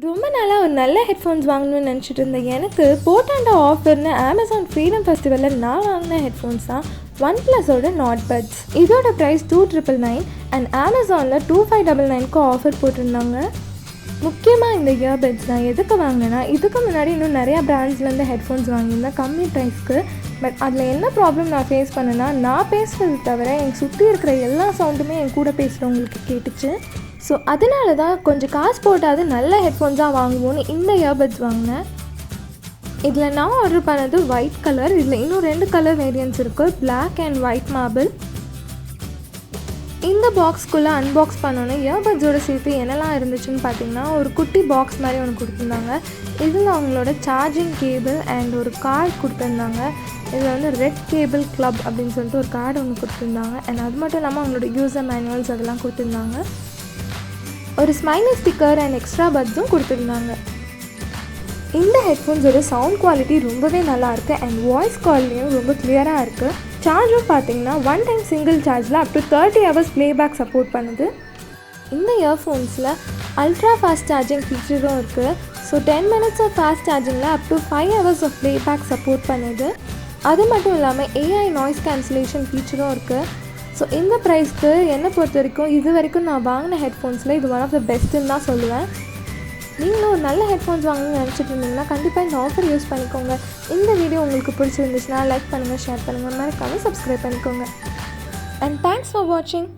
ரொம்ப நாளாக ஒரு நல்ல ஹெட்ஃபோன்ஸ் வாங்கணும்னு நினச்சிட்டு இருந்தேன். எனக்கு போட்டாண்டா ஆஃபர்னு அமேசான் ஃப்ரீடம் ஃபெஸ்டிவலில் நான் வாங்கின ஹெட்ஃபோன்ஸ் தான் ஒன்ப்ளஸோட நாட் பட்ஸ். இதோட ப்ரைஸ் 2,999 அண்ட் அமேசானில் 2,599க்கு ஆஃபர் போட்டிருந்தாங்க. முக்கியமாக இந்த இயர்பட்ஸ் நான் எதுக்கு வாங்கினேன்னா, இதுக்கு முன்னாடி இன்னும் நிறையா பிராண்ட்ஸ்லேருந்து ஹெட்ஃபோன்ஸ் வாங்கியிருந்தேன் கம்மி ப்ரைஸ்க்கு. பட் அதில் என்ன ப்ராப்ளம் நான் ஃபேஸ் பண்ணேன்னா, நான் பேசுகிறது தவிர எனக்கு சுற்றி இருக்கிற எல்லா சவுண்டுமே என் கூட பேசுகிறவங்களுக்கு கேட்டுச்சு. ஸோ அதனால தான் கொஞ்சம் காசு போட்டாது நல்ல ஹெட்ஃபோன்ஸாக வாங்குவோன்னு இந்த இயர்பட்ஸ் வாங்கினேன். இதில் நான் ஆர்டர் பண்ணது ஒயிட் கலர். இதில் இன்னும் 2 கலர் வேரியன்ட்ஸ் இருக்குது, பிளாக் அண்ட் ஒயிட் மார்பிள். இந்த பாக்ஸ்குள்ளே அன்பாக்ஸ் பண்ணோன்னே இயர்பட்ஸோடு சேர்த்து என்னெல்லாம் இருந்துச்சுன்னு பார்த்தீங்கன்னா, ஒரு குட்டி பாக்ஸ் மாதிரி ஒன்று கொடுத்துருந்தாங்க. இதில் அவங்களோட சார்ஜிங் கேபிள் அண்ட் ஒரு கார்டு கொடுத்துருந்தாங்க. இதில் வந்து ரெட் கேபிள் கிளப் அப்படின்னு சொல்லிட்டு ஒரு கார்டு ஒன்று கொடுத்துருந்தாங்க. அண்ட் அது மட்டும் இல்லாமல் அவங்களோட யூசர் மேனுவல்ஸ் அதெல்லாம் கொடுத்துருந்தாங்க. ஒரு ஸ்மைலி ஸ்டிக்கர் அண்ட் எக்ஸ்ட்ரா பட்ஸும் கொடுத்துருந்தாங்க. இந்த ஹெட்ஃபோன்ஸோட சவுண்ட் குவாலிட்டி ரொம்பவே நல்லாயிருக்கு அண்ட் வாய்ஸ் கால்லையும் ரொம்ப கிளியராக இருக்குது. சார்ஜும் பார்த்தீங்கன்னா 1 டைம் சிங்கிள் சார்ஜில் up to 30 hours playback support பண்ணுது. இந்த இயர்ஃபோன்ஸில் அல்ட்ரா ஃபாஸ்ட் சார்ஜிங் ஃபீச்சரும் இருக்குது. ஸோ 10 மினிட்ஸ் ஆஃப் ஃபாஸ்ட் சார்ஜிங்கில் up to 5 hours of playback support பண்ணுது. அது மட்டும் இல்லாமல் ஏஐ நாய்ஸ் கேன்சலேஷன் ஃபீச்சரும் இருக்குது. ஸோ இந்த ப்ரைஸ்க்கு என்னை பொறுத்த வரைக்கும் இது வரைக்கும் நான் வாங்கின ஹெட்ஃபோன்ஸில் இது ஒன் ஆஃப் த பெஸ்ட்டுன்னு தான் சொல்லுவேன். நீங்களும் ஒரு நல்ல ஹெட்ஃபோன்ஸ் வாங்கணும்னு நினச்சிட்டு இருந்தீங்கன்னா கண்டிப்பாக இந்த ஆஃபர் யூஸ் பண்ணிக்கோங்க. இந்த வீடியோ உங்களுக்கு பிடிச்சிருந்துச்சுன்னா லைக் பண்ணுங்கள், ஷேர் பண்ணுங்கள், மறக்காமல் சப்ஸ்கிரைப் பண்ணிக்கோங்க. அண்ட் தேங்க்ஸ் ஃபார் வாட்சிங்.